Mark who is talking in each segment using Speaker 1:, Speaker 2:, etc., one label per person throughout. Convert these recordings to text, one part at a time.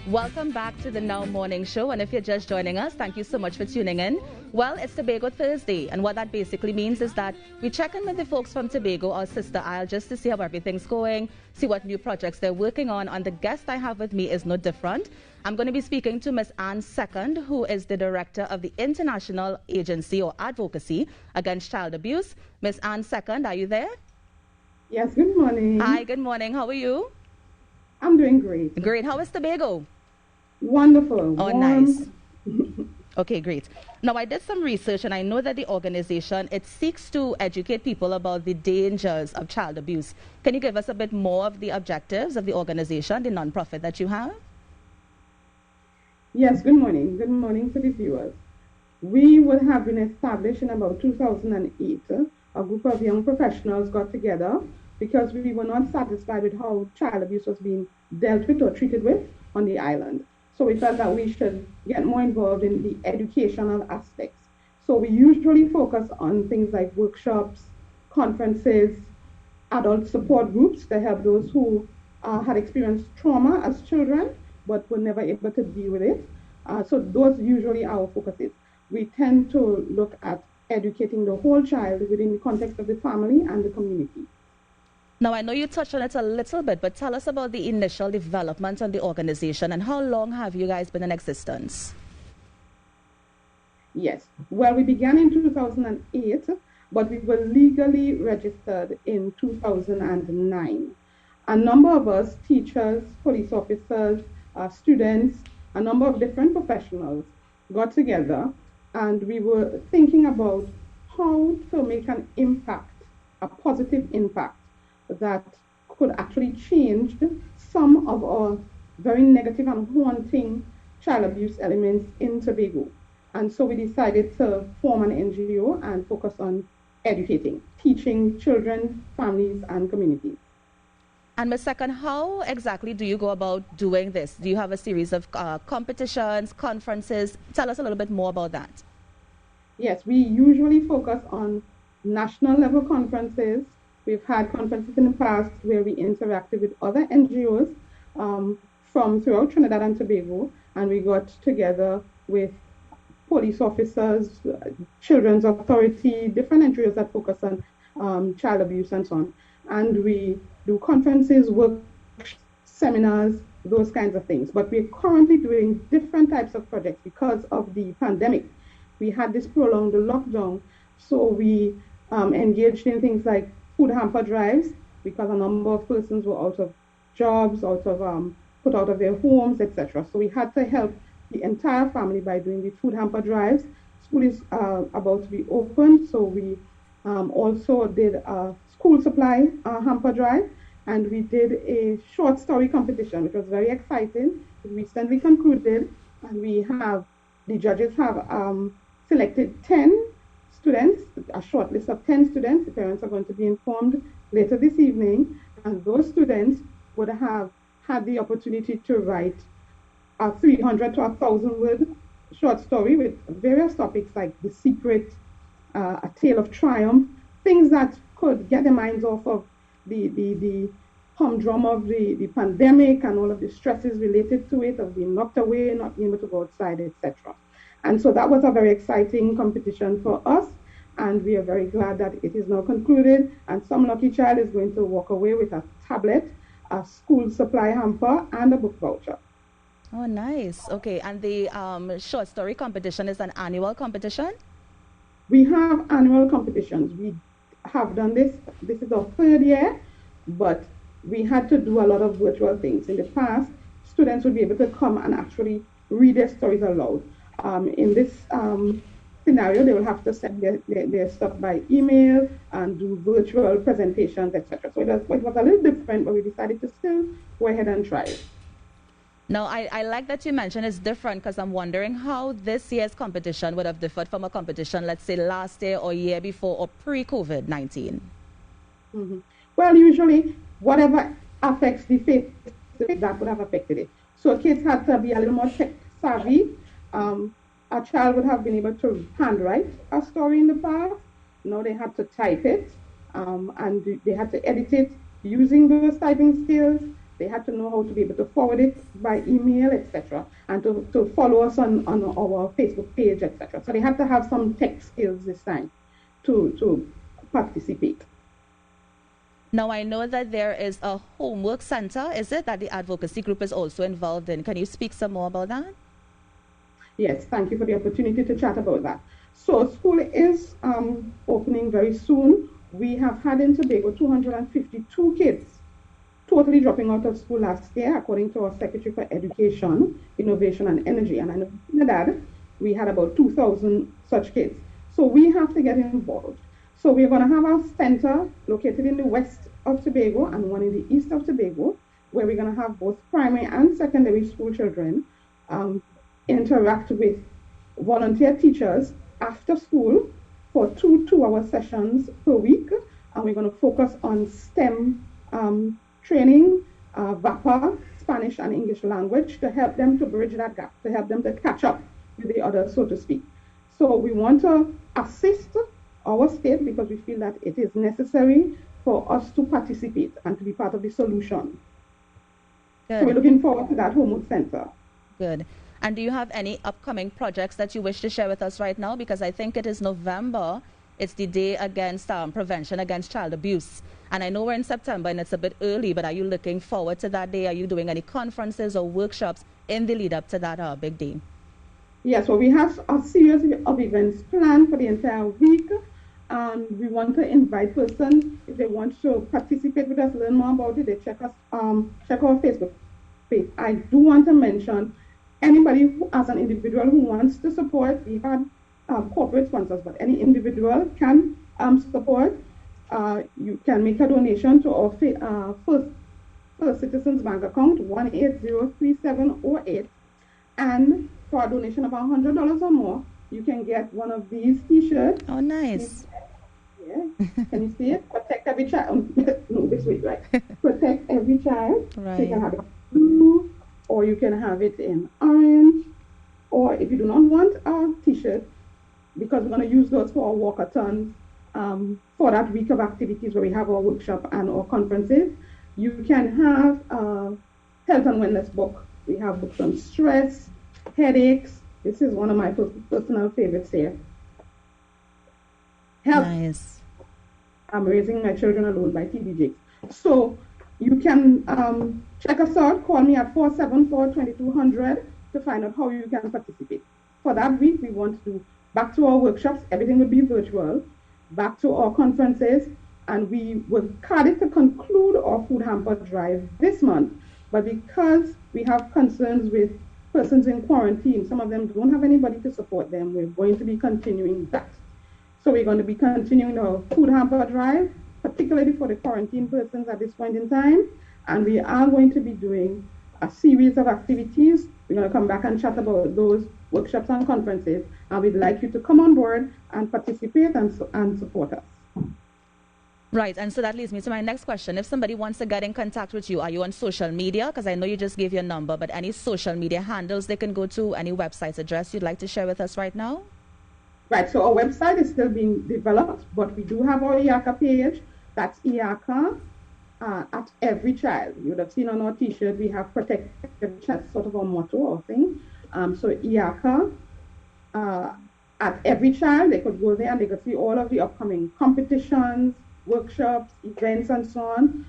Speaker 1: Welcome back to the Now Morning Show. And if you're just joining us, thank you so much for tuning in. Well, it's Tobago Thursday. And what that basically means is that we check in with the folks from Tobago, our sister isle, just to see how everything's going, see what new projects they're working on. And the guest I have with me is no different. I'm going to be speaking to Miss Anne Second, who is the director of the International Agency or Advocacy Against Child Abuse. Miss Anne Second, are you there?
Speaker 2: Yes, good morning.
Speaker 1: Hi, good morning. How are you?
Speaker 2: I'm doing great.
Speaker 1: Great. How is Tobago?
Speaker 2: Wonderful.
Speaker 1: Oh,
Speaker 2: warm.
Speaker 1: Nice. Okay, great. Now, I did some research, and I know that the organization, it seeks to educate people about the dangers of child abuse. Can you give us a bit more of the objectives of the organization, the nonprofit that you have?
Speaker 2: Yes, good morning. Good morning to the viewers. We would have been established in about 2008. A group of young professionals got together because we were not satisfied with how child abuse was being dealt with or treated with on the island. So we felt that we should get more involved in the educational aspects. So we usually focus on things like workshops, conferences, adult support groups to help those who had experienced trauma as children but were never able to deal with it. So those usually our focuses. We tend to look at educating the whole child within the context of the family and the community.
Speaker 1: Now, I know you touched on it a little bit, but tell us about the initial development on the organization and how long have you guys been in existence?
Speaker 2: Yes, well, we began in 2008, but we were legally registered in 2009. A number of us, teachers, police officers, students, a number of different professionals got together and we were thinking about how to make an impact, a positive impact that could actually change some of our very negative and haunting child abuse elements in Tobago. And so we decided to form an NGO and focus on educating, teaching children, families, and communities.
Speaker 1: And Ms. Second, how exactly do you go about doing this? Do you have a series of competitions, conferences? Tell us a little bit more about that.
Speaker 2: Yes, we usually focus on national level conferences. We've had conferences in the past where we interacted with other NGOs from throughout Trinidad and Tobago, and we got together with police officers, children's authority, different NGOs that focus on child abuse and so on. And we do conferences, workshops, seminars, those kinds of things. But we're currently doing different types of projects because of the pandemic. We had this prolonged lockdown, so we engaged in things like food hamper drives because a number of persons were out of jobs, put out of their homes, etc. So we had to help the entire family by doing the food hamper drives. School is about to be opened, so we also did a school supply hamper drive, and we did a short story competition, which was very exciting. It recently concluded, and the judges have selected 10 students, a short list of 10 students. The parents are going to be informed later this evening, and those students would have had the opportunity to write a 300 to 1,000 word short story with various topics like The Secret, A Tale of Triumph, things that could get their minds off of the humdrum of the pandemic and all of the stresses related to it, of being locked away, not being able to go outside, etc. And so that was a very exciting competition for us, and we are very glad that it is now concluded, and some lucky child is going to walk away with a tablet, a school supply hamper, and a book voucher.
Speaker 1: Oh, nice. Okay, and the short story competition is an annual competition?
Speaker 2: We have annual competitions. We have done this. This is our third year, but we had to do a lot of virtual things. In the past, students would be able to come and actually read their stories aloud. In this scenario, they will have to send their stuff by email and do virtual presentations, etc. So it was a little different, but we decided to still go ahead and try it.
Speaker 1: Now, I like that you mentioned it's different because I'm wondering how this year's competition would have differed from a competition, let's say, last year or year before or pre-COVID-19.
Speaker 2: Mm-hmm. Well, usually, whatever affects the faith, that would have affected it. So kids had to be a little more tech savvy. A child would have been able to handwrite a story in the past. Now they had to type it, and they had to edit it using those typing skills. They had to know how to be able to forward it by email, etc., and to follow us on our Facebook page, etc. So they had to have some tech skills this time to participate.
Speaker 1: Now, I know that there is a homework center, is it, that the advocacy group is also involved in? Can you speak some more about that?
Speaker 2: Yes, thank you for the opportunity to chat about that. So school is opening very soon. We have had in Tobago 252 kids totally dropping out of school last year, according to our Secretary for Education, Innovation and Energy. And I know in Trinidad, we had about 2,000 such kids. So we have to get involved. So we're going to have our center located in the west of Tobago and one in the east of Tobago, where we're going to have both primary and secondary school children interact with volunteer teachers after school for two-hour sessions per week. And we're going to focus on STEM training, VAPA, Spanish and English language, to help them to bridge that gap, to help them to catch up with the others, so to speak. So we want to assist our state because we feel that it is necessary for us to participate and to be part of the solution.
Speaker 1: Good.
Speaker 2: So we're looking forward to that homework center.
Speaker 1: Good. And do you have any upcoming projects that you wish to share with us right now? Because I think it is November. It's the day against prevention against child abuse. And I know we're in September and it's a bit early, but are you looking forward to that day? Are you doing any conferences or workshops in the lead up to that big day?
Speaker 2: Yes, well, we have a series of events planned for the entire week. We want to invite persons, if they want to participate with us, learn more about it, they check us, check our Facebook page. I do want to mention anybody who, as an individual who wants to support, we had corporate sponsors, but any individual can support. You can make a donation to our First Citizens Bank account, 1803708, and for a donation of $100 or more, you can get one of these T-shirts.
Speaker 1: Oh, nice.
Speaker 2: Yeah. Can you see it? Protect every child. No, this way, right? Protect every child.
Speaker 1: Right.
Speaker 2: So you can have it blue, or you can have it in orange, or if you do not want a T-shirt, because we're going to use those for our walkathon for that week of activities where we have our workshop and our conferences, you can have a health and wellness book. We have books on stress, headaches. This is one of my personal favorites here. Health.
Speaker 1: Nice.
Speaker 2: I'm Raising My Children Alone by T.D. Jakes. So you can check us out. Call me at 474-2200 to find out how you can participate. For that week, we want to do back to our workshops. Everything will be virtual. Back to our conferences. And we will card it to conclude our food hamper drive this month. But because we have concerns with persons in quarantine, some of them don't have anybody to support them, we're going to be continuing that. So we're going to be continuing our food hamper drive, particularly for the quarantine persons at this point in time. And we are going to be doing a series of activities. We're going to come back and chat about those workshops and conferences. And we'd like you to come on board and participate and support us.
Speaker 1: Right, and so that leads me to my next question. If somebody wants to get in contact with you, are you on social media? Because I know you just gave your number, but any social media handles they can go to, any website address you'd like to share with us right now?
Speaker 2: Right, so our website is still being developed, but we do have our IACA page. That's IACA at every child. You would have seen on our T-shirt, we have protect every child, sort of our motto or thing. So IACA at every child, they could go there and they could see all of the upcoming competitions, workshops, events, and so on.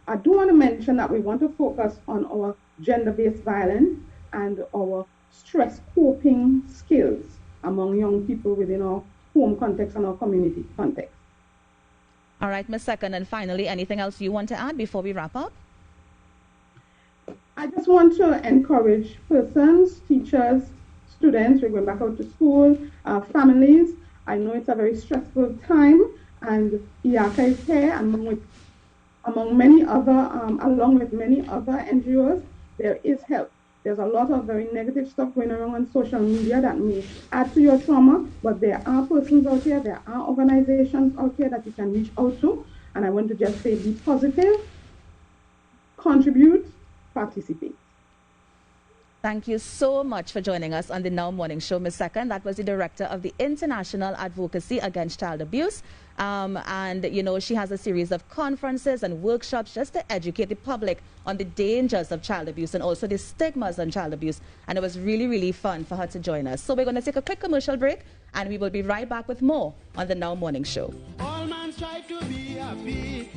Speaker 2: I do want to mention that we want to focus on our gender-based violence and our stress coping skills among young people within our home context and our community context.
Speaker 1: All right, Ms. Second, and finally, anything else you want to add before we wrap up?
Speaker 2: I just want to encourage persons, teachers, students, we're going back out to school, families. I know it's a very stressful time, and IACA is here, and along with many other NGOs, there is help. There's a lot of very negative stuff going around on social media that may add to your trauma, but there are persons out here, there are organizations out here that you can reach out to, and I want to just say be positive, contribute, participate.
Speaker 1: Thank you so much for joining us on the Now Morning Show, Ms. Second. That was the director of the International Advocacy Against Child Abuse. And, you know, she has a series of conferences and workshops just to educate the public on the dangers of child abuse and also the stigmas on child abuse. And it was really, really fun for her to join us. So we're going to take a quick commercial break, and we will be right back with more on the Now Morning Show.
Speaker 3: All man try to be happy.